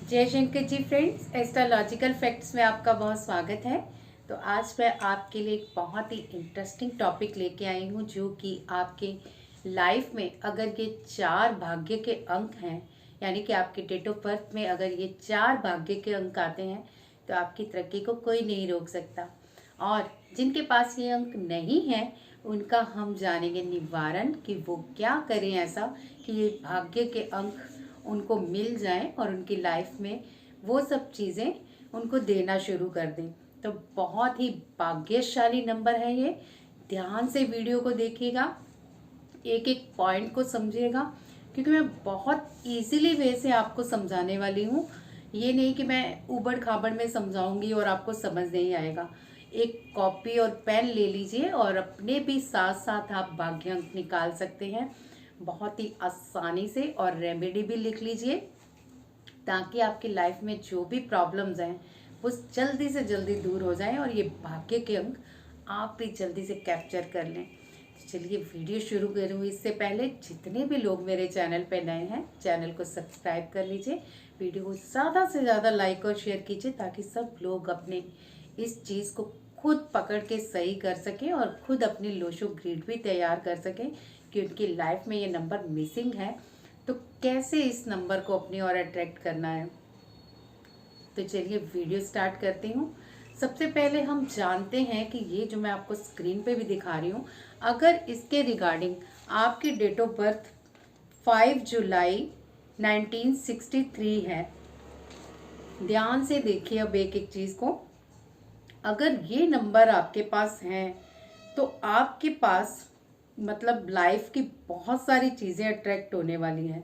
जय Shankar ji friends, astrological facts में आपका बहुत स्वागत है। तो आज मैं आपके लिए एक बहुत ही इंटरेस्टिंग टॉपिक लेके आई हूँ, जो कि आपके लाइफ में अगर ये 4 भाग्य के अंक हैं, यानी कि आपके डेट ऑफ बर्थ में अगर ये 4 भाग्य के अंक आते हैं तो आपकी तरक्की को कोई नहीं रोक सकता। और जिनके पास ये अंक नहीं है उनका हम जानेंगे निवारण कि वो क्या करें ऐसा कि ये भाग्य के अंक उनको मिल जाएं और उनकी लाइफ में वो सब चीज़ें उनको देना शुरू कर दें। तो बहुत ही भाग्यशाली नंबर है ये। ध्यान से वीडियो को देखिएगा, एक एक पॉइंट को समझिएगा, क्योंकि मैं बहुत इजीली वे से आपको समझाने वाली हूँ। ये नहीं कि मैं उबड़ खाबड़ में समझाऊंगी और आपको समझ नहीं आएगा। एक कॉपी और पेन ले लीजिए और अपने भी साथ साथ आप भाग्यांक निकाल सकते हैं बहुत ही आसानी से, और रेमेडी भी लिख लीजिए ताकि आपकी लाइफ में जो भी प्रॉब्लम्स हैं वो जल्दी से जल्दी दूर हो जाएं और ये भाग्य के अंक आप भी जल्दी से कैप्चर कर लें। तो चलिए वीडियो शुरू करूँ इससे पहले जितने भी लोग मेरे चैनल पे नए हैं, चैनल को सब्सक्राइब कर लीजिए, वीडियो को ज़्यादा से ज़्यादा लाइक और शेयर कीजिए ताकि सब लोग अपने इस चीज़ को खुद पकड़ के सही कर सकें और खुद अपनी लोशो ग्रिड भी तैयार कर सकें कि उनकी लाइफ में ये नंबर मिसिंग है तो कैसे इस नंबर को अपनी ओर अट्रैक्ट करना है। तो चलिए वीडियो स्टार्ट करती हूँ। सबसे पहले हम जानते हैं कि ये जो मैं आपको स्क्रीन पे भी दिखा रही हूँ, अगर इसके रिगार्डिंग आपकी डेट ऑफ बर्थ 5 जुलाई 1963 है, ध्यान से देखिए अब एक एक चीज़ को। अगर ये नंबर आपके पास हैं तो आपके पास मतलब लाइफ की बहुत सारी चीज़ें अट्रैक्ट होने वाली हैं।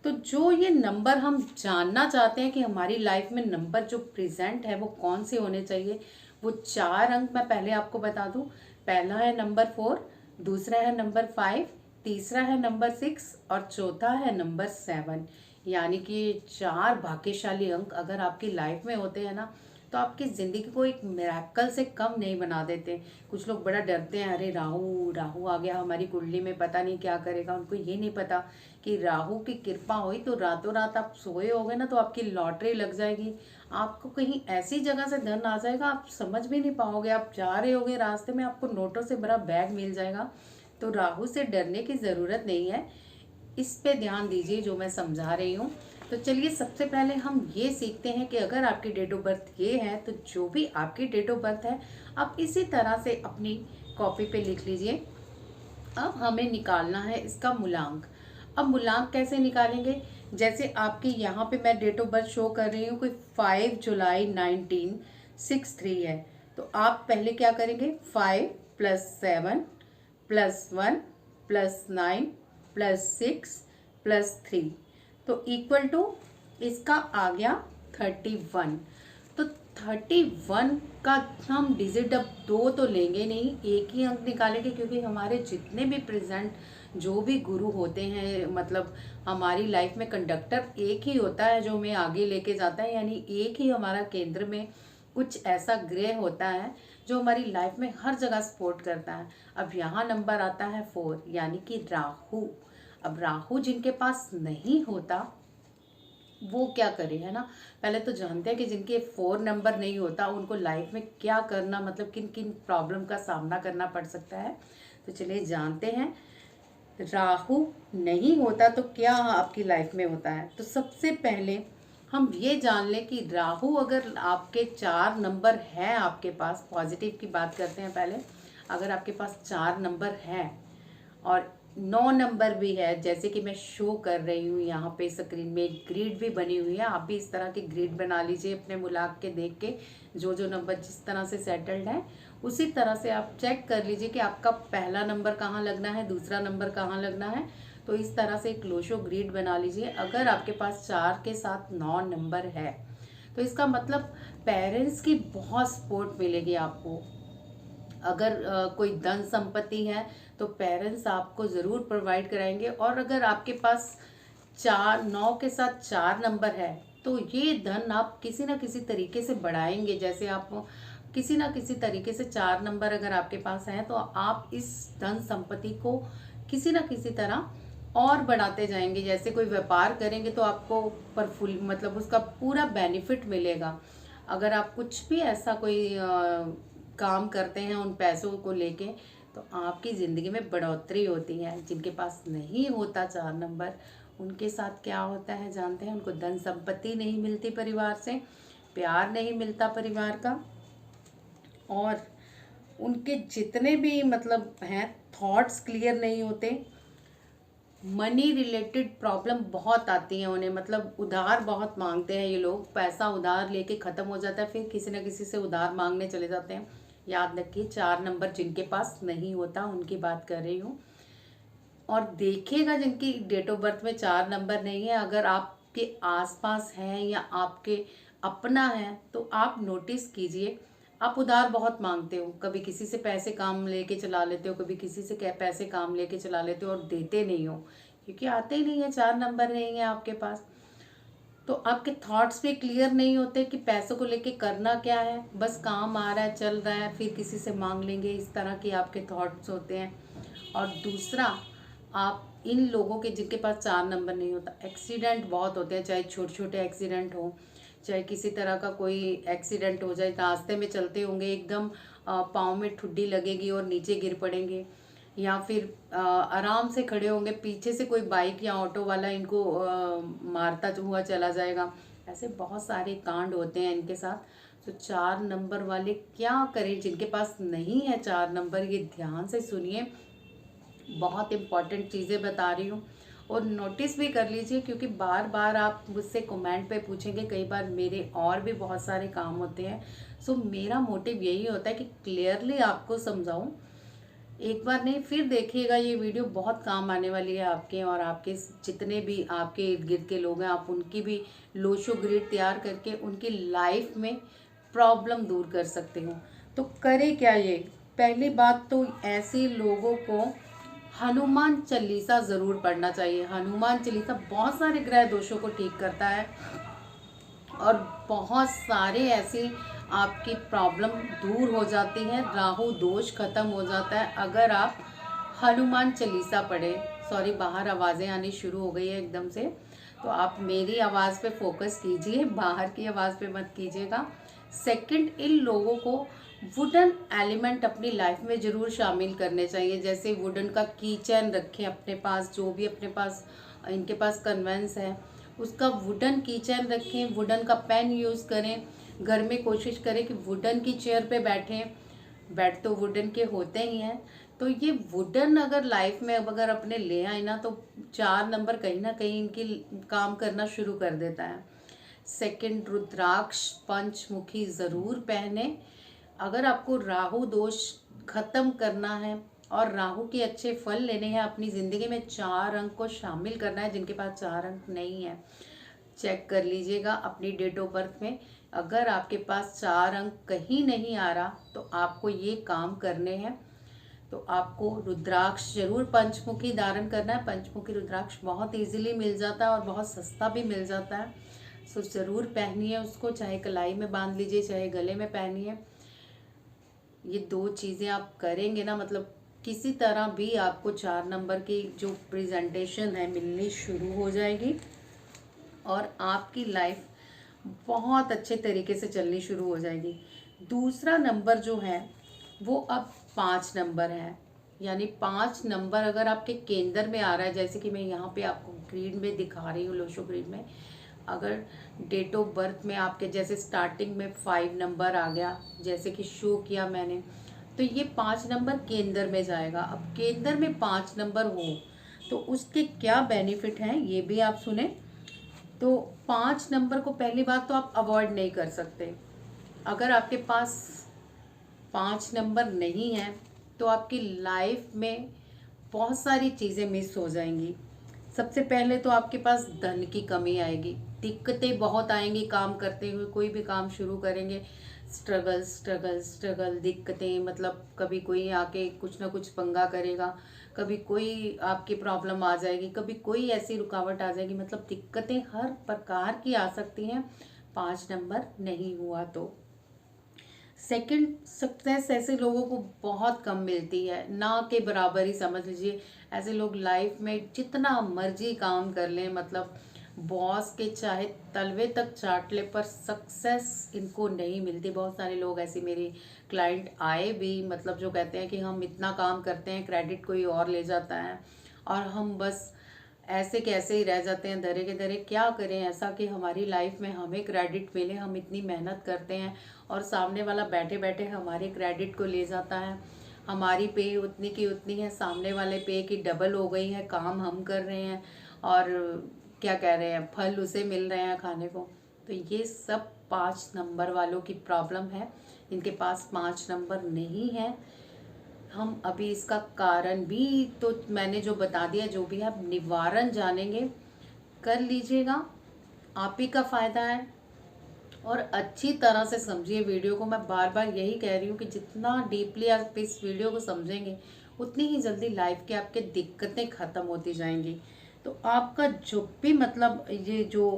तो जो ये नंबर हम जानना चाहते हैं कि हमारी लाइफ में नंबर जो प्रेजेंट है वो कौन से होने चाहिए, वो 4 अंक मैं पहले आपको बता दूं। पहला है नंबर 4, दूसरा है नंबर 5, तीसरा है नंबर 6 और चौथा है नंबर 7। यानी कि 4 भाग्यशाली अंक अगर आपकी लाइफ में होते हैं ना तो आपकी ज़िंदगी को एक मिरेकल से कम नहीं बना देते। कुछ लोग बड़ा डरते हैं, अरे राहु राहु आ गया हमारी कुंडली में, पता नहीं क्या करेगा। उनको ये नहीं पता कि राहु की कृपा हुई तो रातों रात आप सोए होगे ना तो आपकी लॉटरी लग जाएगी, आपको कहीं ऐसी जगह से धन आ जाएगा आप समझ भी नहीं पाओगे। आप जा रहे होगे रास्ते में आपको नोटों से भरा बैग मिल जाएगा। तो राहु से डरने की ज़रूरत नहीं है, इस पे ध्यान दीजिए जो मैं समझा रही हूँ। तो चलिए सबसे पहले हम ये सीखते हैं कि अगर आपकी डेट ऑफ बर्थ ये है तो जो भी आपकी डेट ऑफ बर्थ है आप इसी तरह से अपनी कॉपी पे लिख लीजिए। अब हमें निकालना है इसका मूलांक। अब मूलांक कैसे निकालेंगे, जैसे आपकी यहाँ पे मैं डेट ऑफ बर्थ शो कर रही हूँ, कोई 5 जुलाई 1963 है। तो आप पहले क्या करेंगे, 5 + 7 + 1 + 9 + 6 + 3 तो इक्वल टू इसका आ गया 31। तो 31 का हम डिजिट अब 2 तो लेंगे नहीं, एक ही अंक निकालेंगे, क्योंकि हमारे जितने भी प्रेजेंट जो भी गुरु होते हैं, मतलब हमारी लाइफ में कंडक्टर एक ही होता है जो हमें आगे लेके जाता है। यानी एक ही हमारा केंद्र में कुछ ऐसा ग्रह होता है जो हमारी लाइफ में हर जगह सपोर्ट करता है। अब यहाँ नंबर आता है 4, यानी कि राहु। अब राहु जिनके पास नहीं होता वो क्या करे, है ना। पहले तो जानते हैं कि जिनके 4 नंबर नहीं होता उनको लाइफ में क्या करना, मतलब किन किन प्रॉब्लम का सामना करना पड़ सकता है। तो चलिए जानते हैं, राहु नहीं होता तो क्या आपकी लाइफ में होता है। तो सबसे पहले हम ये जान लें कि राहु अगर आपके 4 नंबर है आपके पास, पॉजिटिव की बात करते हैं पहले। अगर आपके पास 4 नंबर है और 9 नंबर भी है, जैसे कि मैं शो कर रही हूँ यहाँ पे स्क्रीन में, एक ग्रिड भी बनी हुई है, आप भी इस तरह की ग्रिड बना लीजिए अपने मुलाक के देख के। जो जो नंबर जिस तरह से सेटल्ड है उसी तरह से आप चेक कर लीजिए कि आपका पहला नंबर कहाँ लगना है, दूसरा नंबर कहाँ लगना है। तो इस तरह से एक लोशो ग्रिड बना लीजिए। अगर आपके पास 4 के साथ 9 नंबर है तो इसका मतलब पेरेंट्स की बहुत सपोर्ट मिलेगी आपको। अगर कोई धन संपत्ति है तो पेरेंट्स आपको ज़रूर प्रोवाइड कराएंगे। और अगर आपके पास 9 के साथ 4 नंबर है तो ये धन आप किसी ना किसी तरीके से बढ़ाएंगे। जैसे आप किसी ना किसी तरीके से 4 नंबर अगर आपके पास है तो आप इस धन संपत्ति को किसी ना किसी तरह और बढ़ाते जाएंगे। जैसे कोई व्यापार करेंगे तो आपको परफुल मतलब उसका पूरा बेनिफिट मिलेगा। अगर आप कुछ भी ऐसा कोई काम करते हैं उन पैसों को लेके, तो आपकी ज़िंदगी में बढ़ोतरी होती है। जिनके पास नहीं होता 4 नंबर, उनके साथ क्या होता है जानते हैं? उनको धन संपत्ति नहीं मिलती, परिवार से प्यार नहीं मिलता परिवार का, और उनके जितने भी मतलब हैं थॉट्स क्लियर नहीं होते। मनी रिलेटेड प्रॉब्लम बहुत आती है उन्हें, मतलब उधार बहुत मांगते हैं ये लोग। पैसा उधार लेके ख़त्म हो जाता है, फिर किसी न किसी से उधार मांगने चले जाते हैं। याद रखिए 4 नंबर जिनके पास नहीं होता उनकी बात कर रही हूँ। और देखिएगा जिनकी डेट ऑफ बर्थ में 4 नंबर नहीं है, अगर आपके आसपास है या आपके अपना है तो आप नोटिस कीजिए। आप उधार बहुत मांगते हो, कभी किसी से पैसे काम लेके चला लेते हो, कभी किसी से पैसे काम लेके चला लेते हो और देते नहीं हो, क्योंकि आते ही नहीं है, 4 नंबर नहीं है आपके पास। तो आपके थॉट्स भी क्लियर नहीं होते कि पैसों को लेके करना क्या है, बस काम आ रहा है चल रहा है फिर किसी से मांग लेंगे, इस तरह के आपके थॉट्स होते हैं। और दूसरा, आप इन लोगों के जिनके पास 4 नंबर नहीं होता, एक्सीडेंट बहुत होते हैं, चाहे छोटे छोटे एक्सीडेंट हो, चाहे किसी तरह का कोई एक्सीडेंट हो जाए, रास्ते में चलते होंगे एकदम पाँव में ठुड्डी लगेगी और नीचे गिर पड़ेंगे, या फिर आराम से खड़े होंगे, पीछे से कोई बाइक या ऑटो वाला इनको मारता हुआ चला जाएगा। ऐसे बहुत सारे कांड होते हैं इनके साथ। तो 4 नंबर वाले क्या करें जिनके पास नहीं है 4 नंबर, ये ध्यान से सुनिए, बहुत इम्पॉर्टेंट चीज़ें बता रही हूँ। और नोटिस भी कर लीजिए, क्योंकि बार बार आप मुझसे कमेंट पे पूछेंगे, कई बार मेरे और भी बहुत सारे काम होते हैं। सो मेरा मोटिव यही होता है कि क्लियरली आपको समझाऊं। एक बार नहीं, फिर देखिएगा ये वीडियो, बहुत काम आने वाली है आपके, और आपके जितने भी आपके इर्द गिर्द के लोग हैं, आप उनकी भी लोशो ग्रिड तैयार करके उनकी लाइफ में प्रॉब्लम दूर कर सकते हो। तो करे क्या ये? पहली बात तो ऐसे लोगों को हनुमान चालीसा ज़रूर पढ़ना चाहिए। हनुमान चालीसा बहुत सारे ग्रह दोषों को ठीक करता है, और बहुत सारे ऐसे आपकी प्रॉब्लम दूर हो जाती हैं, राहु दोष खत्म हो जाता है अगर आप हनुमान चालीसा पढ़े। सॉरी, बाहर आवाज़ें आनी शुरू हो गई है एकदम से, तो आप मेरी आवाज़ पे फोकस कीजिए, बाहर की आवाज़ पे मत कीजिएगा। सेकंड, इन लोगों को वुडन एलिमेंट अपनी लाइफ में ज़रूर शामिल करने चाहिए। जैसे वुडन का की चैन रखें अपने पास, जो भी अपने पास इनके पास कन्वेंस है उसका वुडन की चैन रखें, वुडन का पेन यूज़ करें। घर में कोशिश करें कि वुडन की चेयर पे बैठें, बेड तो वुडन के होते ही हैं। तो ये वुडन अगर लाइफ में अगर अपने ले आए ना, तो 4 नंबर कहीं ना कहीं इनकी काम करना शुरू कर देता है। सेकंड, रुद्राक्ष पंचमुखी ज़रूर पहने। अगर आपको राहु दोष खत्म करना है और राहु के अच्छे फल लेने हैं, अपनी ज़िंदगी में 4 अंक को शामिल करना है। जिनके पास 4 अंक नहीं है, चेक कर लीजिएगा अपनी डेट ऑफ बर्थ में। अगर आपके पास 4 अंक कहीं नहीं आ रहा तो आपको ये काम करने हैं। तो आपको रुद्राक्ष जरूर पंचमुखी धारण करना है। पंचमुखी रुद्राक्ष बहुत इजीली मिल जाता है और बहुत सस्ता भी मिल जाता है। सो ज़रूर पहनिए उसको, चाहे कलाई में बांध लीजिए चाहे गले में पहनिए। ये 2 चीज़ें आप करेंगे ना, मतलब किसी तरह भी आपको 4 नंबर की जो प्रेजेंटेशन है मिलनी शुरू हो जाएगी, और आपकी लाइफ बहुत अच्छे तरीके से चलनी शुरू हो जाएगी। दूसरा नंबर जो है वो अब 5 नंबर है, यानी 5 नंबर अगर आपके केंद्र में आ रहा है, जैसे कि मैं यहाँ पे आपको ग्रीड में दिखा रही हूँ, लोशो ग्रीड में, अगर डेट ऑफ बर्थ में आपके जैसे स्टार्टिंग में 5 नंबर आ गया, जैसे कि शो किया मैंने, तो ये 5 नंबर केंद्र में जाएगा। अब केंद्र में 5 नंबर हो तो उसके क्या बेनिफिट हैं ये भी आप सुने। तो 5 नंबर को पहली बात तो आप अवॉइड नहीं कर सकते। अगर आपके पास 5 नंबर नहीं है तो आपकी लाइफ में बहुत सारी चीज़ें मिस हो जाएंगी। सबसे पहले तो आपके पास धन की कमी आएगी, दिक्कतें बहुत आएंगी। काम करते हुए कोई भी काम शुरू करेंगे, स्ट्रगल स्ट्रगल स्ट्रगल, दिक्कतें, मतलब कभी कोई आके कुछ ना कुछ पंगा करेगा, कभी कोई आपकी प्रॉब्लम आ जाएगी, कभी कोई ऐसी रुकावट आ जाएगी, मतलब दिक्कतें हर प्रकार की आ सकती हैं 5 नंबर नहीं हुआ तो। सेकंड सक्सेस ऐसे लोगों को बहुत कम मिलती है, ना के बराबर ही समझ लीजिए। ऐसे लोग लाइफ में जितना मर्जी काम कर लें, मतलब बॉस के चाहे तलवे तक चाट ले, पर सक्सेस इनको नहीं मिलती। बहुत सारे लोग ऐसे मेरे क्लाइंट आए भी, मतलब जो कहते हैं कि हम इतना काम करते हैं, क्रेडिट कोई और ले जाता है और हम बस ऐसे कैसे ही रह जाते हैं धरे के धरे। क्या करें ऐसा कि हमारी लाइफ में हमें क्रेडिट मिले, हम इतनी मेहनत करते हैं और सामने वाला बैठे बैठे हमारे क्रेडिट को ले जाता है। हमारी पे उतनी की उतनी है, सामने वाले पे की डबल हो गई है, काम हम कर रहे हैं और क्या कह रहे हैं, फल उसे मिल रहे हैं खाने को। तो ये सब 5 नंबर वालों की प्रॉब्लम है, इनके पास 5 नंबर नहीं है। हम अभी इसका कारण भी तो मैंने जो बता दिया, जो भी आप निवारण जानेंगे कर लीजिएगा, आप ही का फायदा है। और अच्छी तरह से समझिए वीडियो को। मैं बार बार यही कह रही हूँ कि जितना डीपली आप इस वीडियो को समझेंगे उतनी ही जल्दी लाइफ के आपके दिक्कतें ख़त्म होती जाएंगी। तो आपका जो भी मतलब ये जो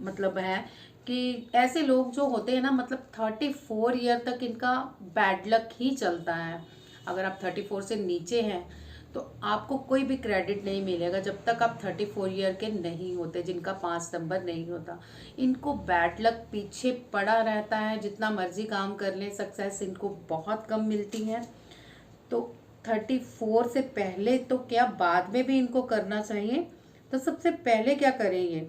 मतलब है कि ऐसे लोग जो होते हैं ना, मतलब 34 ईयर तक इनका बैड लक ही चलता है। अगर आप 34 से नीचे हैं तो आपको कोई भी क्रेडिट नहीं मिलेगा जब तक आप 34 ईयर के नहीं होते, जिनका 5 नंबर नहीं होता। इनको बैड लक पीछे पड़ा रहता है, जितना मर्जी काम कर लें सक्सेस इनको बहुत कम मिलती है। तो 34 से पहले तो क्या, बाद में भी इनको करना चाहिए। तो सबसे पहले क्या करें, ये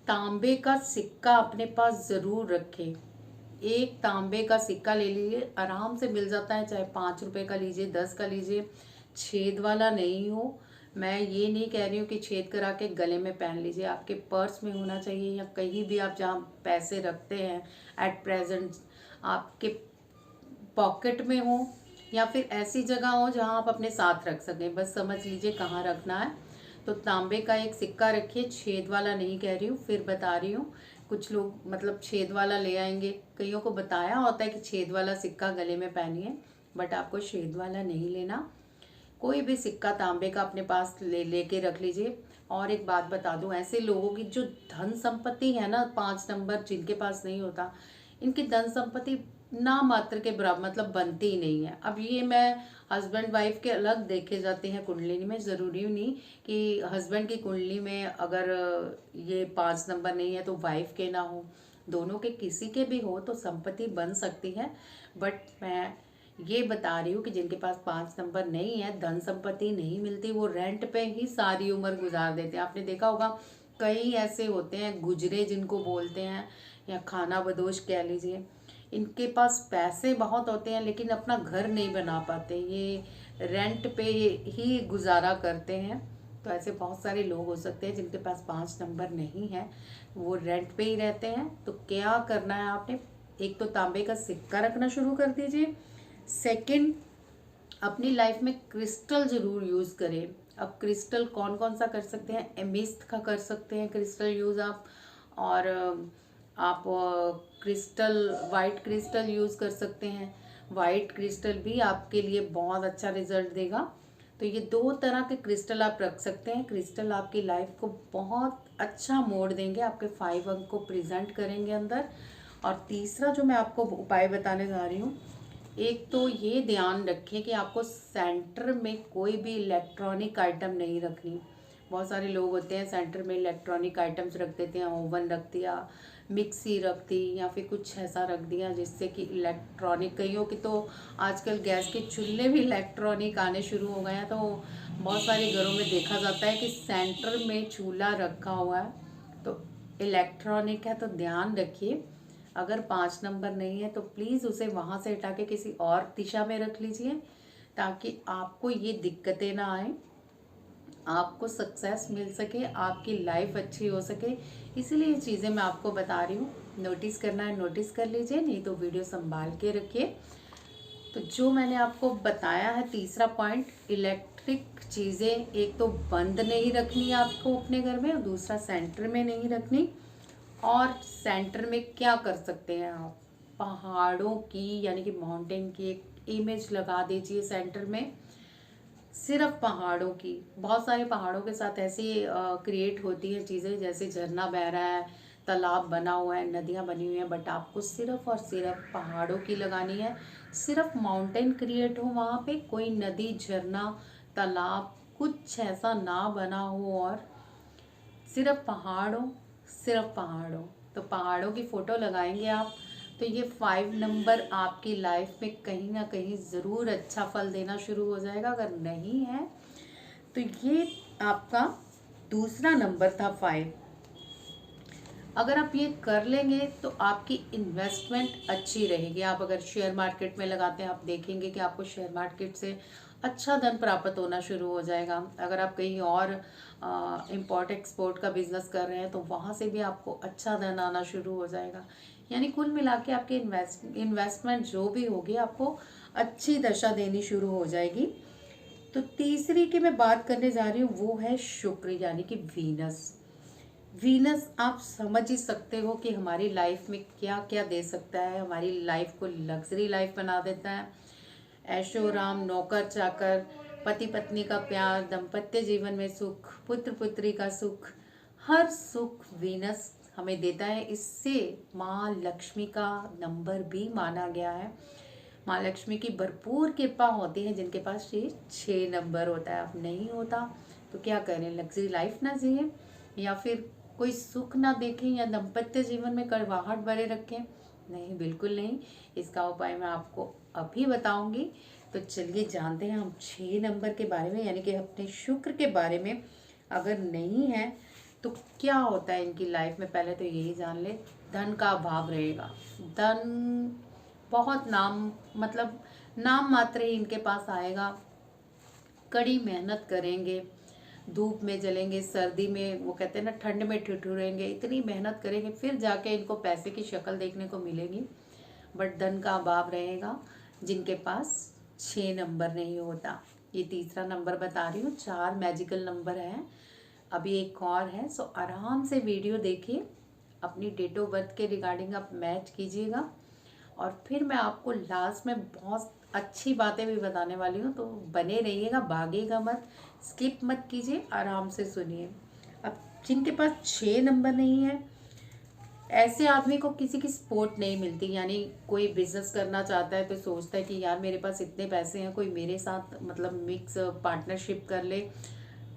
तांबे का सिक्का अपने पास ज़रूर रखें। एक तांबे का सिक्का ले लीजिए, आराम से मिल जाता है, चाहे 5 रुपए का लीजिए, 10 का लीजिए, छेद वाला नहीं हो। मैं ये नहीं कह रही हूँ कि छेद करा के गले में पहन लीजिए, आपके पर्स में होना चाहिए या कहीं भी आप जहाँ पैसे रखते हैं एट प्रेजेंट, आपके पॉकेट में हो या फिर ऐसी जगह हो जहाँ आप अपने साथ रख सकें। बस समझ लीजिए कहाँ रखना है। तो तांबे का एक सिक्का रखिए, छेद वाला नहीं कह रही हूँ, फिर बता रही हूँ। कुछ लोग मतलब छेद वाला ले आएंगे, कईयों को बताया होता है कि छेद वाला सिक्का गले में पहनिए, बट आपको छेद वाला नहीं लेना। कोई भी सिक्का तांबे का अपने पास लेके रख लीजिए। और एक बात बता दूं, ऐसे लोगों की जो धन संपत्ति है ना, 5 नंबर जिनके पास नहीं होता, इनकी धन संपत्ति ना मात्र के बराबर, मतलब बनती ही नहीं है। अब ये मैं हस्बैंड वाइफ के अलग देखे जाते हैं कुंडली में, ज़रूरी नहीं कि हस्बैंड की कुंडली में अगर ये 5 नंबर नहीं है तो वाइफ के ना हो, दोनों के किसी के भी हो तो संपत्ति बन सकती है। बट मैं ये बता रही हूँ कि जिनके पास 5 नंबर नहीं है, धन संपत्ति नहीं मिलती, वो रेंट पे ही सारी उम्र गुजार देते हैं। आपने देखा होगा कई ऐसे होते हैं गुजरे जिनको बोलते हैं, या खाना बदोश कह लीजिए। इनके पास पैसे बहुत होते हैं लेकिन अपना घर नहीं बना पाते, ये रेंट पे ही गुजारा करते हैं। तो ऐसे बहुत सारे लोग हो सकते हैं जिनके पास 5 नंबर नहीं है, वो रेंट पे ही रहते हैं। तो क्या करना है आपने, एक तो तांबे का सिक्का रखना शुरू कर दीजिए। सेकंड, अपनी लाइफ में क्रिस्टल ज़रूर यूज़ करें। अब क्रिस्टल कौन कौन सा कर सकते हैं, एमिस्ट का कर सकते हैं क्रिस्टल यूज़ आप, और आप क्रिस्टल वाइट क्रिस्टल यूज़ कर सकते हैं। वाइट क्रिस्टल भी आपके लिए बहुत अच्छा रिजल्ट देगा। तो ये 2 तरह के क्रिस्टल आप रख सकते हैं। क्रिस्टल आपकी लाइफ को बहुत अच्छा मोड़ देंगे, आपके 5 अंक को प्रेजेंट करेंगे अंदर। और तीसरा जो मैं आपको उपाय बताने जा रही हूँ, एक तो ये ध्यान रखें कि आपको सेंटर में कोई भी इलेक्ट्रॉनिक आइटम नहीं रखनी। बहुत सारे लोग होते हैं सेंटर में इलेक्ट्रॉनिक आइटम्स रख देते हैं, ओवन रख दिया, मिक्सी रख दी, या फिर कुछ ऐसा रख दिया जिससे कि इलेक्ट्रॉनिक, कईयों की तो आजकल गैस के चूल्हे भी इलेक्ट्रॉनिक आने शुरू हो गए हैं। तो बहुत सारे घरों में देखा जाता है कि सेंटर में चूल्हा रखा हुआ है तो इलेक्ट्रॉनिक है। तो ध्यान रखिए, अगर 5 नंबर नहीं है तो प्लीज़ उसे वहाँ से हटा के किसी और दिशा में रख लीजिए, ताकि आपको ये दिक्कतें ना आए, आपको सक्सेस मिल सके, आपकी लाइफ अच्छी हो सके। इसीलिए ये चीज़ें मैं आपको बता रही हूँ। नोटिस करना है नोटिस कर लीजिए, नहीं तो वीडियो संभाल के रखिए। तो जो मैंने आपको बताया है तीसरा पॉइंट, इलेक्ट्रिक चीज़ें एक तो बंद नहीं रखनी आपको अपने घर में, और दूसरा सेंटर में नहीं रखनी। और सेंटर में क्या कर सकते हैं आप, पहाड़ों की यानी कि माउंटेन की एक इमेज लगा दीजिए सेंटर में, सिर्फ पहाड़ों की। बहुत सारे पहाड़ों के साथ ऐसी क्रिएट होती हैं चीज़ें, जैसे झरना बह रहा है, तालाब बना हुआ है, नदियाँ बनी हुई हैं, बट आपको सिर्फ और सिर्फ पहाड़ों की लगानी है। सिर्फ माउंटेन क्रिएट हो वहाँ पे, कोई नदी, झरना, तालाब कुछ ऐसा ना बना हो, और सिर्फ पहाड़ हो, सिर्फ पहाड़ हो। तो पहाड़ों की फ़ोटो लगाएंगे आप, तो ये 5 नंबर आपकी लाइफ में कहीं ना कहीं ज़रूर अच्छा फल देना शुरू हो जाएगा। अगर नहीं है तो ये आपका दूसरा नंबर था 5। अगर आप ये कर लेंगे तो आपकी इन्वेस्टमेंट अच्छी रहेगी। आप अगर शेयर मार्केट में लगाते हैं, आप देखेंगे कि आपको शेयर मार्केट से अच्छा धन प्राप्त होना शुरू हो जाएगा। अगर आप कहीं और इम्पोर्ट एक्सपोर्ट का बिजनेस कर रहे हैं तो वहाँ से भी आपको अच्छा धन आना शुरू हो जाएगा। यानी कुल मिला के आपकी इन्वेस्टमेंट जो भी होगी आपको अच्छी दशा देनी शुरू हो जाएगी। तो तीसरी की मैं बात करने जा रही हूँ, वो है शुक्र यानी कि वीनस। वीनस आप समझ ही सकते हो कि हमारी लाइफ में क्या क्या दे सकता है। हमारी लाइफ को लग्जरी लाइफ बना देता है। ऐशो आराम, नौकर चाकर, पति पत्नी का प्यार, दाम्पत्य जीवन में सुख, पुत्र पुत्री का सुख, हर सुख वीनस हमें देता है। इससे माँ लक्ष्मी का नंबर भी माना गया है। माँ लक्ष्मी की भरपूर कृपा होती है जिनके पास ये 6 नंबर होता है। अब नहीं होता तो क्या करें, लग्जरी लाइफ ना जिए, या फिर कोई सुख ना देखें, या दाम्पत्य जीवन में कड़वाहट भरे रखें? नहीं, बिल्कुल नहीं। इसका उपाय मैं आपको अभी बताऊंगी। तो चलिए जानते हैं हम 6 नंबर के बारे में, यानी कि अपने शुक्र के बारे में। अगर नहीं है तो क्या होता है इनकी लाइफ में, पहले तो यही जान ले। धन का अभाव रहेगा। धन बहुत मतलब नाम मात्र ही इनके पास आएगा। कड़ी मेहनत करेंगे, धूप में जलेंगे, सर्दी में वो कहते हैं ना ठंड में ठिठुरेंगे, इतनी मेहनत करेंगे फिर जाके इनको पैसे की शक्ल देखने को मिलेगी। बट धन का अभाव रहेगा जिनके पास 6 नंबर नहीं होता। ये तीसरा नंबर बता रही हूँ, 4 मैजिकल नंबर है। अभी एक और है, सो आराम से वीडियो देखिए, अपनी डेट ऑफ बर्थ के रिगार्डिंग आप मैच कीजिएगा, और फिर मैं आपको लास्ट में बहुत अच्छी बातें भी बताने वाली हूँ। तो बने रहिएगा, भागिएगा मत, स्किप मत कीजिए, आराम से सुनिए। अब जिनके पास 6 नंबर नहीं है, ऐसे आदमी को किसी की सपोर्ट नहीं मिलती। यानी कोई बिजनेस करना चाहता है तो सोचता है कि यार मेरे पास इतने पैसे हैं, कोई मेरे साथ मतलब मिक्स पार्टनरशिप कर ले,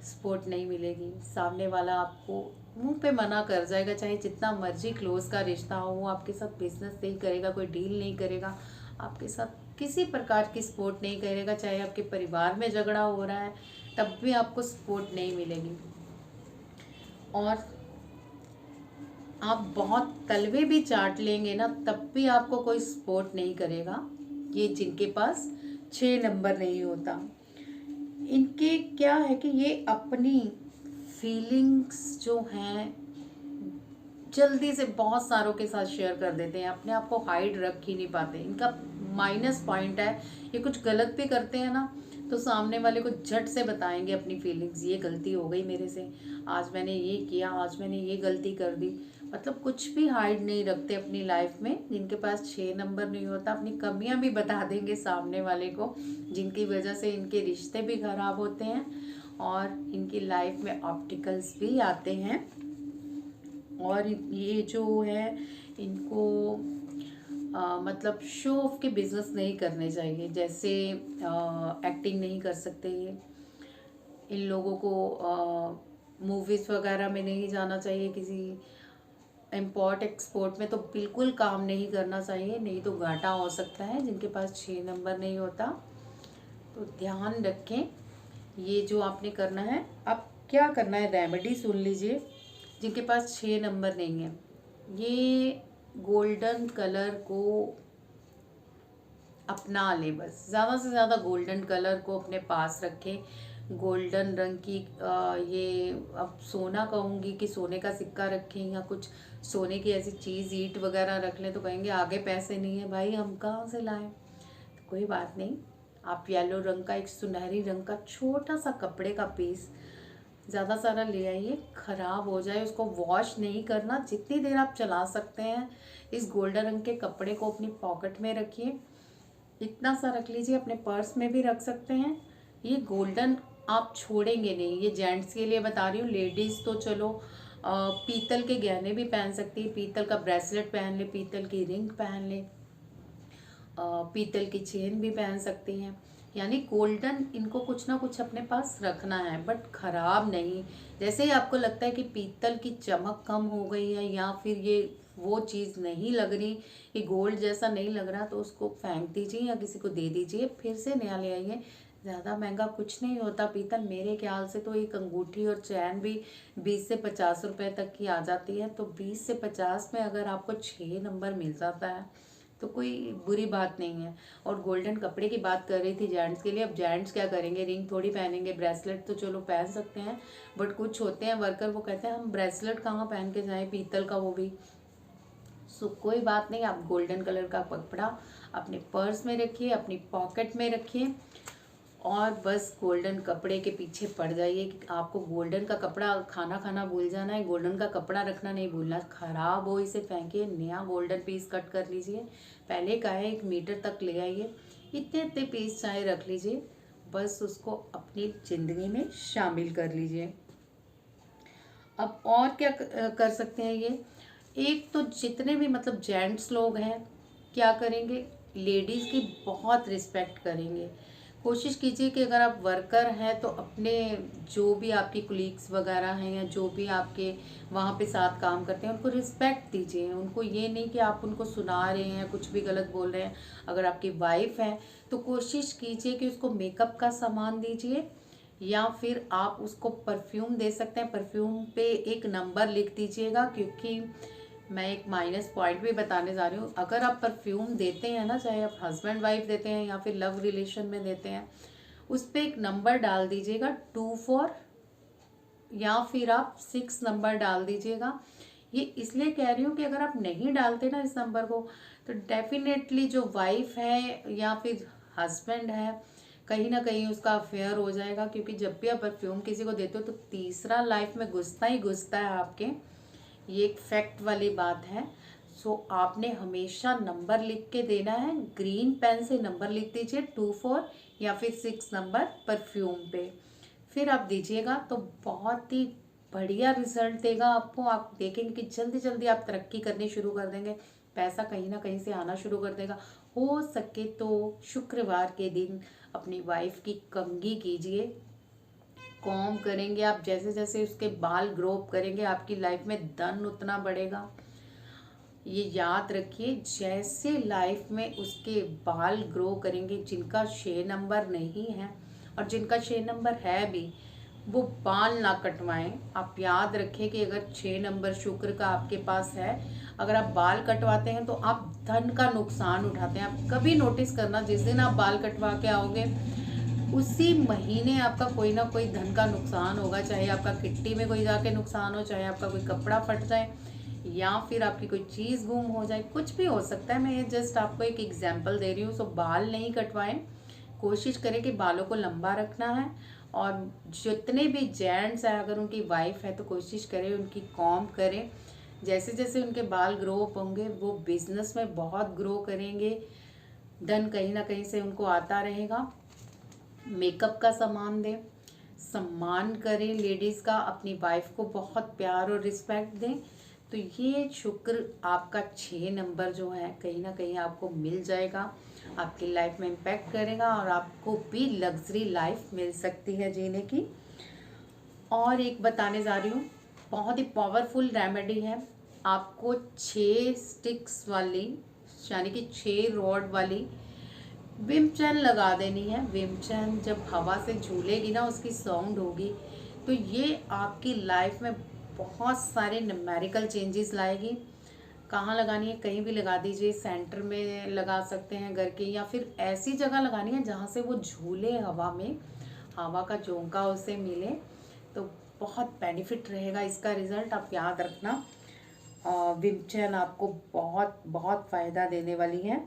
सपोर्ट नहीं मिलेगी। सामने वाला आपको मुंह पे मना कर जाएगा, चाहे जितना मर्जी क्लोज का रिश्ता हो, वो आपके साथ बिजनेस नहीं करेगा, कोई डील नहीं करेगा, आपके साथ किसी प्रकार की सपोर्ट नहीं करेगा। चाहे आपके परिवार में झगड़ा हो रहा है तब भी आपको सपोर्ट नहीं मिलेगी, और आप बहुत तलवे भी चाट लेंगे ना तब भी आपको कोई सपोर्ट नहीं करेगा। ये जिनके पास 6 नंबर नहीं होता, इनके क्या है कि ये अपनी फीलिंग्स जो हैं जल्दी से बहुत सारों के साथ शेयर कर देते हैं, अपने आप को हाइड रख ही नहीं पाते। इनका माइनस पॉइंट है, ये कुछ गलत भी करते हैं ना तो सामने वाले को झट से बताएंगे अपनी फीलिंग्स, ये गलती हो गई मेरे से, आज मैंने ये किया, आज मैंने ये गलती कर दी। मतलब कुछ भी हाइड नहीं रखते अपनी लाइफ में। जिनके पास 6 नंबर नहीं होता अपनी कमियां भी बता देंगे सामने वाले को, जिनकी वजह से इनके रिश्ते भी खराब होते हैं और इनकी लाइफ में ऑब्स्टिकल्स भी आते हैं। और ये जो है इनको मतलब शो ऑफ के बिजनेस नहीं करने चाहिए। जैसे एक्टिंग नहीं कर सकते ये, इन लोगों को मूवीज़ वगैरह में नहीं जाना चाहिए, किसी इम्पोर्ट एक्सपोर्ट में तो बिल्कुल काम नहीं करना चाहिए, नहीं तो घाटा हो सकता है। जिनके पास 6 नंबर नहीं होता तो ध्यान रखें। ये जो आपने करना है, अब क्या करना है, रेमेडी सुन लीजिए। जिनके पास 6 नंबर नहीं है, ये गोल्डन कलर को अपना ले, बस ज़्यादा से ज़्यादा गोल्डन कलर को अपने पास रखें। गोल्डन रंग की ये अब सोना कहूँगी कि सोने का सिक्का रखें, या कुछ सोने की ऐसी चीज़ ईंट वगैरह रख लें। तो कहेंगे आगे पैसे नहीं है भाई, हम कहाँ से लाएं? तो कोई बात नहीं, आप येलो रंग का, एक सुनहरी रंग का छोटा सा कपड़े का पीस ज़्यादा सारा ले आइए। ख़राब हो जाए उसको वॉश नहीं करना, जितनी देर आप चला सकते हैं इस गोल्डन रंग के कपड़े को अपनी पॉकेट में रखिए। इतना सा रख लीजिए, अपने पर्स में भी रख सकते हैं। ये गोल्डन आप छोड़ेंगे नहीं। ये जेंट्स के लिए बता रही हूँ, लेडीज़ तो चलो पीतल के गहने भी पहन सकती है, पीतल का ब्रेसलेट पहन ले, पीतल की रिंग पहन ले, पीतल की चेन भी पहन सकती हैं। यानी गोल्डन इनको कुछ ना कुछ अपने पास रखना है, बट खराब नहीं। जैसे ही आपको लगता है कि पीतल की चमक कम हो गई है या फिर ये वो चीज़ नहीं लग रही, कि गोल्ड जैसा नहीं लग रहा, तो उसको फेंक दीजिए या किसी को दे दीजिए, फिर से नया ले आइए। ज़्यादा महंगा कुछ नहीं होता पीतल। मेरे ख्याल से तो एक अंगूठी और चैन भी 20 से 50 रुपए तक की आ जाती है। तो 20 से 50 में अगर आपको 6 नंबर मिल जाता है तो कोई बुरी बात नहीं है। और गोल्डन कपड़े की बात कर रही थी जेंट्स के लिए। अब जेंट्स क्या करेंगे, रिंग थोड़ी पहनेंगे, ब्रेसलेट तो चलो पहन सकते हैं, बट कुछ होते हैं वर्कर, वो कहते हैं हम ब्रेसलेट कहाँ पहन के जाएं, पीतल का वो भी। सो कोई बात नहीं, आप गोल्डन कलर का कपड़ा अपने पर्स में रखिए, अपनी पॉकेट में रखिए, और बस गोल्डन कपड़े के पीछे पड़ जाइए। कि आपको गोल्डन का कपड़ा, खाना खाना भूल जाना है, गोल्डन का कपड़ा रखना नहीं भूलना। खराब हो इसे फेंकिए, नया गोल्डन पीस कट कर लीजिए। पहले का है 1 मीटर तक ले आइए, इतने इतने पीस चाहे रख लीजिए, बस उसको अपनी ज़िंदगी में शामिल कर लीजिए। अब और क्या कर सकते हैं ये। एक तो जितने भी मतलब जेंट्स लोग हैं, क्या करेंगे, लेडीज़ की बहुत रिस्पेक्ट करेंगे। कोशिश कीजिए कि अगर आप वर्कर हैं तो अपने जो भी आपकी कुलीग्स वगैरह हैं या जो भी आपके वहाँ पे साथ काम करते हैं उनको रिस्पेक्ट दीजिए। उनको ये नहीं कि आप उनको सुना रहे हैं, कुछ भी गलत बोल रहे हैं। अगर आपकी वाइफ है तो कोशिश कीजिए कि उसको मेकअप का सामान दीजिए, या फिर आप उसको परफ्यूम दे सकते हैं। परफ्यूम पे एक नंबर लिख दीजिएगा, क्योंकि मैं एक माइनस पॉइंट भी बताने जा रही हूँ। अगर आप परफ्यूम देते हैं ना, चाहे आप हस्बैंड वाइफ देते हैं या फिर लव रिलेशन में देते हैं, उस पर एक नंबर डाल दीजिएगा 24, या फिर आप 6 नंबर डाल दीजिएगा। ये इसलिए कह रही हूँ कि अगर आप नहीं डालते ना इस नंबर को, तो डेफिनेटली जो वाइफ है या फिर हस्बैंड है, कहीं ना कहीं उसका अफेयर हो जाएगा। क्योंकि जब भी आप परफ्यूम किसी को देते हो तो तीसरा लाइफ में घुसता ही घुसता है आपके। ये एक फैक्ट वाली बात है। सो आपने हमेशा नंबर लिख के देना है। ग्रीन पेन से नंबर लिख दीजिए 24 या फिर 6 नंबर परफ्यूम पे, फिर आप दीजिएगा तो बहुत ही बढ़िया रिजल्ट देगा आपको। आप देखेंगे कि जल्दी जल्दी आप तरक्की करनी शुरू कर देंगे, पैसा कहीं ना कहीं से आना शुरू कर देगा। हो सके तो शुक्रवार के दिन अपनी वाइफ की कंघी कीजिए, कॉम करेंगे आप। जैसे जैसे उसके बाल ग्रो अप करेंगे आपकी लाइफ में धन उतना बढ़ेगा। ये याद रखिए, जैसे लाइफ में उसके बाल ग्रो करेंगे, जिनका 6 नंबर नहीं है और जिनका 6 नंबर है भी, वो बाल ना कटवाएं। आप याद रखें कि अगर 6 नंबर शुक्र का आपके पास है, अगर आप बाल कटवाते हैं तो आप धन का नुकसान उठाते हैं। आप कभी नोटिस करना, जिस दिन आप बाल कटवा के आओगे उसी महीने आपका कोई ना कोई धन का नुकसान होगा। चाहे आपका किट्टी में कोई जाके नुकसान हो, चाहे आपका कोई कपड़ा फट जाए, या फिर आपकी कोई चीज़ गुम हो जाए, कुछ भी हो सकता है। मैं ये जस्ट आपको एक एग्जांपल दे रही हूँ। सो बाल नहीं कटवाएं, कोशिश करें कि बालों को लंबा रखना है। और जितने भी जेंट्स हैं, अगर उनकी वाइफ है तो कोशिश करें उनकी कॉम करें। जैसे जैसे उनके बाल ग्रो अप होंगे वो बिजनेस में बहुत ग्रो करेंगे, धन कहीं ना कहीं से उनको आता रहेगा। मेकअप का सामान दें, सम्मान करें लेडीज़ का, अपनी वाइफ को बहुत प्यार और रिस्पेक्ट दें। तो ये शुक्र आपका 6 नंबर जो है कहीं ना कहीं आपको मिल जाएगा, आपकी लाइफ में इम्पैक्ट करेगा और आपको भी लग्जरी लाइफ मिल सकती है जीने की। और एक बताने जा रही हूँ, बहुत ही पावरफुल रेमेडी है। आपको 6 स्टिक्स वाली, यानी कि 6 रॉड वाली विम चैन लगा देनी है। विम चैन जब हवा से झूलेगी ना, उसकी साउंड होगी, तो ये आपकी लाइफ में बहुत सारे न्यूमेरिकल चेंजेस लाएगी। कहाँ लगानी है, कहीं भी लगा दीजिए, सेंटर में लगा सकते हैं घर के, या फिर ऐसी जगह लगानी है जहाँ से वो झूले हवा में, हवा का झोंका उसे मिले, तो बहुत बेनिफिट रहेगा इसका रिज़ल्ट। आप याद रखना, विम चैन आपको बहुत बहुत फ़ायदा देने वाली है।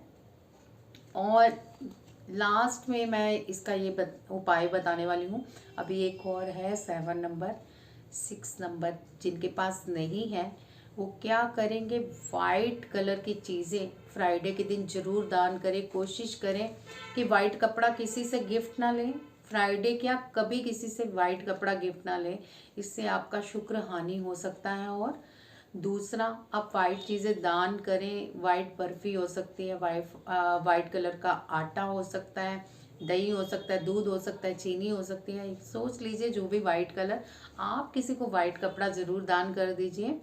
और लास्ट में मैं इसका ये उपाय बताने वाली हूँ। अभी एक और है 7 नंबर 6 नंबर, जिनके पास नहीं है वो क्या करेंगे, वाइट कलर की चीज़ें फ्राइडे के दिन ज़रूर दान करें। कोशिश करें कि वाइट कपड़ा किसी से गिफ्ट ना लें, फ्राइडे क्या, कभी किसी से वाइट कपड़ा गिफ्ट ना लें, इससे आपका शुक्र हानि हो सकता है। और दूसरा, आप वाइट चीज़ें दान करें। वाइट बर्फ़ी हो सकती है, वाइट कलर का आटा हो सकता है, दही हो सकता है, दूध हो सकता है, चीनी हो सकती है। सोच लीजिए जो भी वाइट कलर, आप किसी को वाइट कपड़ा ज़रूर दान कर दीजिए।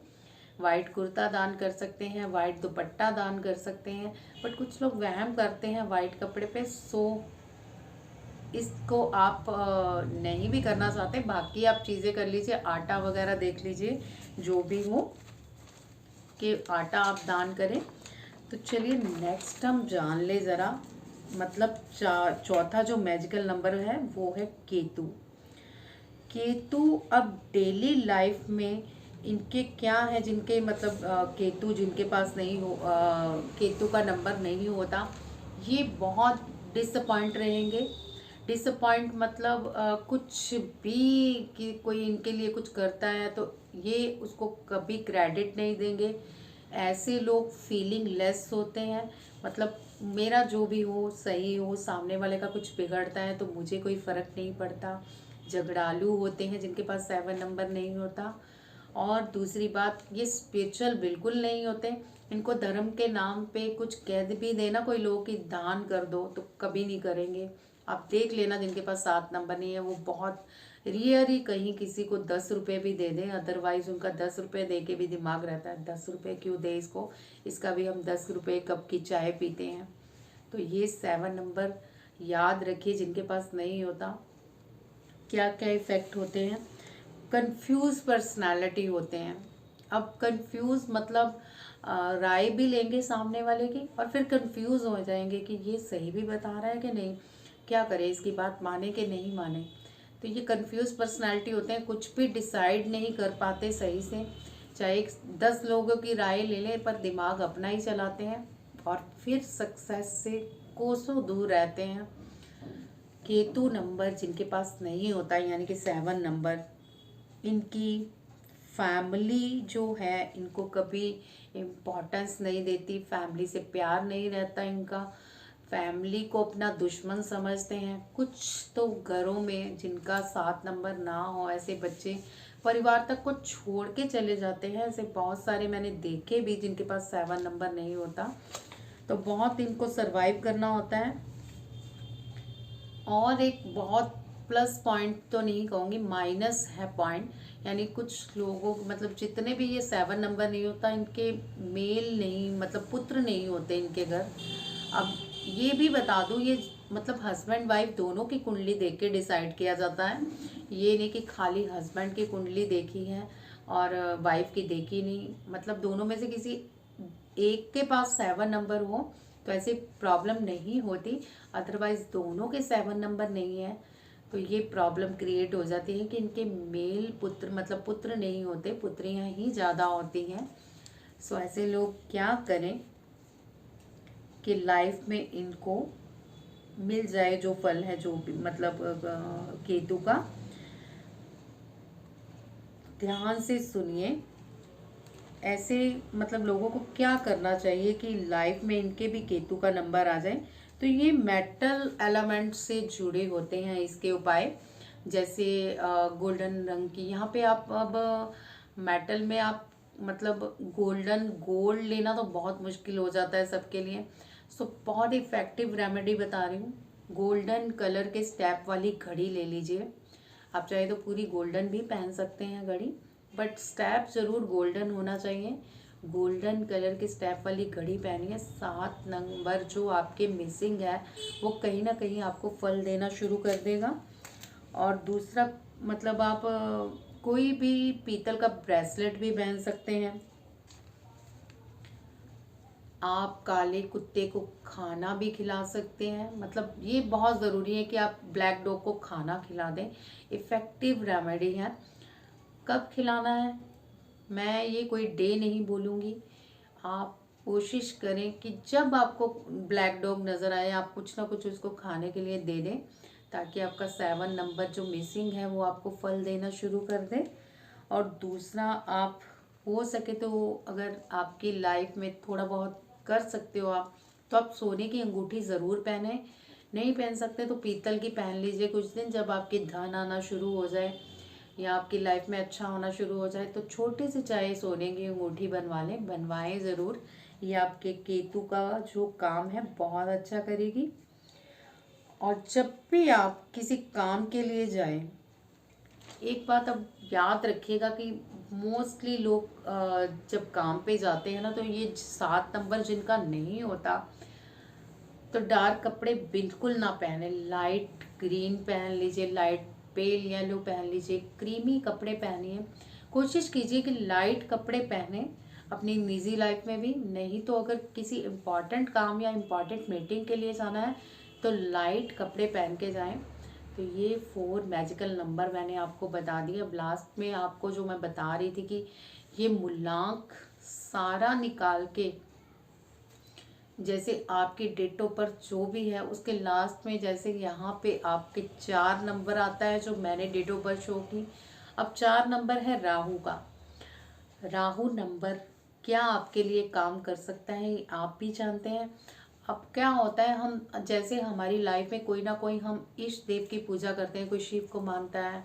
वाइट कुर्ता दान कर सकते हैं, वाइट दुपट्टा दान कर सकते हैं। बट कुछ लोग वहम करते हैं वाइट कपड़े पे, सो इसको आप नहीं भी करना चाहते, बाकी आप चीज़ें कर लीजिए। आटा वगैरह देख लीजिए जो भी हो कि आटा आप दान करें। तो चलिए नेक्स्ट हम जान ले ज़रा, मतलब चौथा जो मैजिकल नंबर है वो है केतु। केतु अब डेली लाइफ में इनके क्या है, जिनके मतलब केतु जिनके पास नहीं हो, केतु का नंबर नहीं होता, ये बहुत डिसअपॉइंट रहेंगे। डिसअपॉइंट मतलब कुछ भी कि कोई इनके लिए कुछ करता है तो ये उसको कभी क्रेडिट नहीं देंगे। ऐसे लोग फीलिंग लेस होते हैं, मतलब मेरा जो भी हो सही हो, सामने वाले का कुछ बिगड़ता है तो मुझे कोई फ़र्क नहीं पड़ता। झगड़ालू होते हैं जिनके पास 7 नंबर नहीं होता। और दूसरी बात, ये स्पिरिचुअल बिल्कुल नहीं होते। इनको धर्म के नाम पे कुछ कह भी देना कोई लोग कि दान कर दो, तो कभी नहीं करेंगे। आप देख लेना जिनके पास 7 नंबर नहीं है वो बहुत रियर ही कहीं किसी को 10 रुपये भी दे दें, अदरवाइज उनका 10 रुपये दे के भी दिमाग रहता है 10 रुपये क्यों दे इसको, इसका भी हम 10 रुपये कप की चाय पीते हैं। तो ये 7 नंबर याद रखिए जिनके पास नहीं होता, क्या क्या इफ़ेक्ट होते हैं। कंफ्यूज पर्सनालिटी होते हैं। अब कंफ्यूज मतलब राय भी लेंगे सामने वाले की और फिर कंफ्यूज हो जाएंगे कि ये सही भी बता रहा है कि नहीं, क्या करें, इसकी बात माने कि नहीं माने। तो ये कंफ्यूज पर्सनालिटी होते हैं, कुछ भी डिसाइड नहीं कर पाते सही से। चाहे 10 लोगों की राय ले लें पर दिमाग अपना ही चलाते हैं और फिर सक्सेस से कोसों दूर रहते हैं। केतु नंबर जिनके पास नहीं होता यानी कि 7 नंबर, इनकी फैमिली जो है इनको कभी इम्पोर्टेंस नहीं देती, फैमिली से प्यार नहीं रहता इनका, फैमिली को अपना दुश्मन समझते हैं। कुछ तो घरों में जिनका 7 नंबर ना हो, ऐसे बच्चे परिवार तक को छोड़ के चले जाते हैं। ऐसे बहुत सारे मैंने देखे भी जिनके पास 7 नंबर नहीं होता, तो बहुत इनको सरवाइव करना होता है। और एक बहुत प्लस पॉइंट तो नहीं कहूँगी, माइनस है पॉइंट, यानी कुछ लोगों मतलब जितने भी ये 7 नंबर नहीं होता इनके मेल नहीं, मतलब पुत्र नहीं होते इनके घर। अब ये भी बता दूँ, ये मतलब हस्बैंड वाइफ दोनों की कुंडली देख के डिसाइड किया जाता है। ये नहीं कि खाली हस्बैंड की कुंडली देखी है और वाइफ की देखी नहीं, मतलब दोनों में से किसी एक के पास 7 नंबर हो तो ऐसी प्रॉब्लम नहीं होती। अदरवाइज दोनों के 7 नंबर नहीं है तो ये प्रॉब्लम क्रिएट हो जाती है कि इनके मेल पुत्र मतलब पुत्र नहीं होते, पुत्रियां ही ज़्यादा होती हैं। सो ऐसे लोग क्या करें कि लाइफ में इनको मिल जाए जो फल है, जो भी मतलब केतु का। ध्यान से सुनिए, ऐसे मतलब लोगों को क्या करना चाहिए कि लाइफ में इनके भी केतु का नंबर आ जाए। तो ये मेटल एलिमेंट से जुड़े होते हैं इसके उपाय, जैसे गोल्डन रंग की, यहाँ पे आप अब मेटल में आप मतलब गोल्ड लेना तो बहुत मुश्किल हो जाता है सबके लिए। सो बहुत इफेक्टिव रेमेडी बता रही हूँ। गोल्डन कलर के स्टेप वाली घड़ी ले लीजिए। आप चाहे तो पूरी गोल्डन भी पहन सकते हैं घड़ी, बट स्टेप ज़रूर गोल्डन होना चाहिए। गोल्डन कलर की स्टेप वाली घड़ी पहनिए। 7 नंबर जो आपके मिसिंग है वो कहीं ना कहीं आपको फल देना शुरू कर देगा। और दूसरा मतलब आप कोई भी पीतल का ब्रेसलेट भी पहन सकते हैं। आप काले कुत्ते को खाना भी खिला सकते हैं, मतलब ये बहुत ज़रूरी है कि आप ब्लैक डॉग को खाना खिला दें। इफ़ेक्टिव रेमेडी है। कब खिलाना है मैं ये कोई डे नहीं बोलूँगी, आप कोशिश करें कि जब आपको ब्लैक डॉग नज़र आए आप कुछ ना कुछ उसको खाने के लिए दे दें, ताकि आपका 7 नंबर जो मिसिंग है वो आपको फल देना शुरू कर दे। और दूसरा, आप हो सके तो अगर आपकी लाइफ में थोड़ा बहुत कर सकते हो आप, तो आप सोने की अंगूठी ज़रूर पहने। नहीं पहन सकते तो पीतल की पहन लीजिए कुछ दिन, जब आपकी धन आना शुरू हो जाए या आपकी लाइफ में अच्छा होना शुरू हो जाए तो छोटे से चाहे सोने की अंगूठी बनवा लें, बनवाएं ज़रूर। ये आपके केतु का जो काम है बहुत अच्छा करेगी। और जब भी आप किसी काम के लिए जाएं, एक बात अब याद रखिएगा कि मोस्टली लोग जब काम पे जाते हैं ना, तो ये 7 नंबर जिनका नहीं होता तो डार्क कपड़े बिल्कुल ना पहने। लाइट ग्रीन पहन लीजिए, लाइट पेल येलो पहन लीजिए, क्रीमी कपड़े पहनिए। कोशिश कीजिए कि लाइट कपड़े पहने अपनी निजी लाइफ में भी। नहीं तो अगर किसी इम्पॉर्टेंट काम या इम्पॉर्टेंट मीटिंग के लिए जाना है तो लाइट कपड़े पहन के जाएं। तो ये 4 मैजिकल नंबर मैंने आपको बता दिए। अब लास्ट में आपको जो मैं बता रही थी कि ये मूलांक सारा निकाल के, जैसे आपकी डेट ऑफ बर्थ जो भी है उसके लास्ट में जैसे यहाँ पे आपके 4 नंबर आता है जो मैंने डेट ऑफ बर्थ शो की। अब 4 नंबर है राहु का। राहु नंबर क्या आपके लिए काम कर सकता है ये आप भी जानते हैं। अब क्या होता है, हम जैसे हमारी लाइफ में कोई ना कोई हम इष्ट देव की पूजा करते हैं। कोई शिव को मानता है,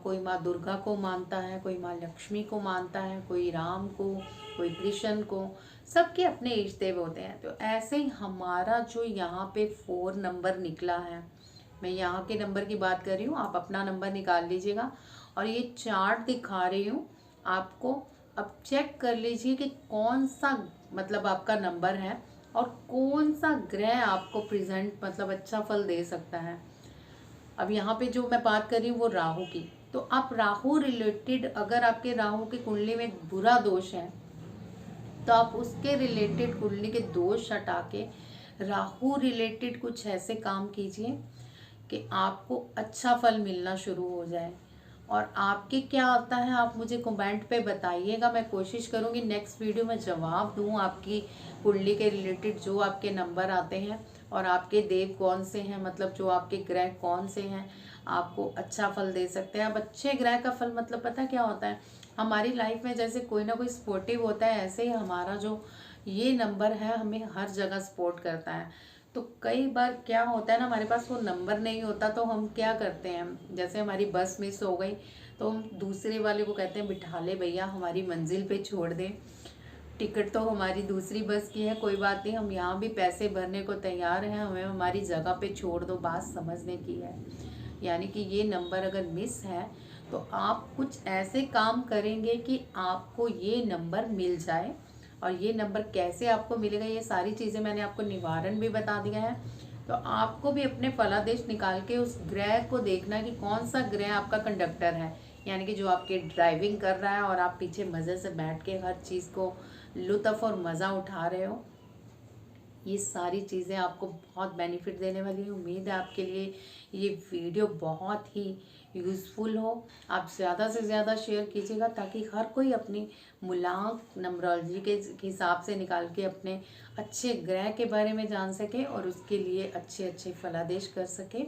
कोई माँ दुर्गा को मानता है, कोई माँ लक्ष्मी को मानता है, कोई राम को, कोई कृष्ण को। सबके अपने इष्ट देव होते हैं। तो ऐसे ही हमारा जो यहाँ पे 4 नंबर निकला है, मैं यहाँ के नंबर की बात कर रही हूँ, आप अपना नंबर निकाल लीजिएगा। और ये चार्ट दिखा रही हूँ आपको। अब चेक कर लीजिए कि कौन सा मतलब आपका नंबर है और कौन सा ग्रह आपको प्रेजेंट मतलब अच्छा फल दे सकता है। अब यहाँ पे जो मैं बात कर रही हूँ वो राहु की। तो आप राहु रिलेटेड, अगर आपके राहु की कुंडली में बुरा दोष है तो आप उसके रिलेटेड कुंडली के दोष हटा के राहु रिलेटेड कुछ ऐसे काम कीजिए कि आपको अच्छा फल मिलना शुरू हो जाए। और आपके क्या आता है आप मुझे कमेंट पे बताइएगा। मैं कोशिश करूँगी नेक्स्ट वीडियो में जवाब दूँ आपकी कुंडली के रिलेटेड जो आपके नंबर आते हैं और आपके देव कौन से हैं, मतलब जो आपके ग्रह कौन से हैं आपको अच्छा फल दे सकते हैं। अब अच्छे ग्रह का फल मतलब पता क्या होता है, हमारी लाइफ में जैसे कोई ना कोई सपोर्टिव होता है, ऐसे ही हमारा जो ये नंबर है हमें हर जगह सपोर्ट करता है। तो कई बार क्या होता है ना, हमारे पास वो नंबर नहीं होता तो हम क्या करते हैं, जैसे हमारी बस मिस हो गई तो हम दूसरे वाले को कहते हैं बिठा ले भैया, हमारी मंजिल पे छोड़ दें, टिकट तो हमारी दूसरी बस की है, कोई बात नहीं, हम यहाँ भी पैसे भरने को तैयार हैं, हमें हमारी जगह पे छोड़ दो। बात समझने की है। यानी कि ये नंबर अगर मिस है तो आप कुछ ऐसे काम करेंगे कि आपको ये नंबर मिल जाए। और ये नंबर कैसे आपको मिलेगा, ये सारी चीज़ें मैंने आपको निवारण भी बता दिया है। तो आपको भी अपने फलादेश निकाल के उस ग्रह को देखना है कि कौन सा ग्रह आपका कंडक्टर है, यानी कि जो आपके ड्राइविंग कर रहा है और आप पीछे मज़े से बैठ के हर चीज़ को लुत्फ़ और मज़ा उठा रहे हो। ये सारी चीज़ें आपको बहुत बेनिफिट देने वाली है। उम्मीद है आपके लिए ये वीडियो बहुत ही यूज़फुल हो। आप ज़्यादा से ज़्यादा शेयर कीजिएगा ताकि हर कोई अपनी मूलांक नंबरोलॉजी के हिसाब से निकाल के अपने अच्छे ग्रह के बारे में जान सके और उसके लिए अच्छे अच्छे फलादेश कर सके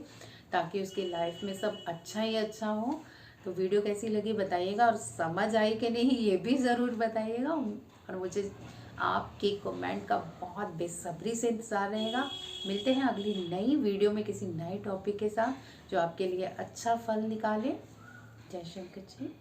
ताकि उसकी लाइफ में सब अच्छा ही अच्छा हो। तो वीडियो कैसी लगी बताइएगा और समझ आई कि नहीं ये भी ज़रूर बताइएगा। और मुझे आपके कमेंट का बहुत बेसब्री से इंतज़ार रहेगा। मिलते हैं अगली नई वीडियो में किसी नए टॉपिक के साथ जो आपके लिए अच्छा फल निकाले। जय शंकर जी।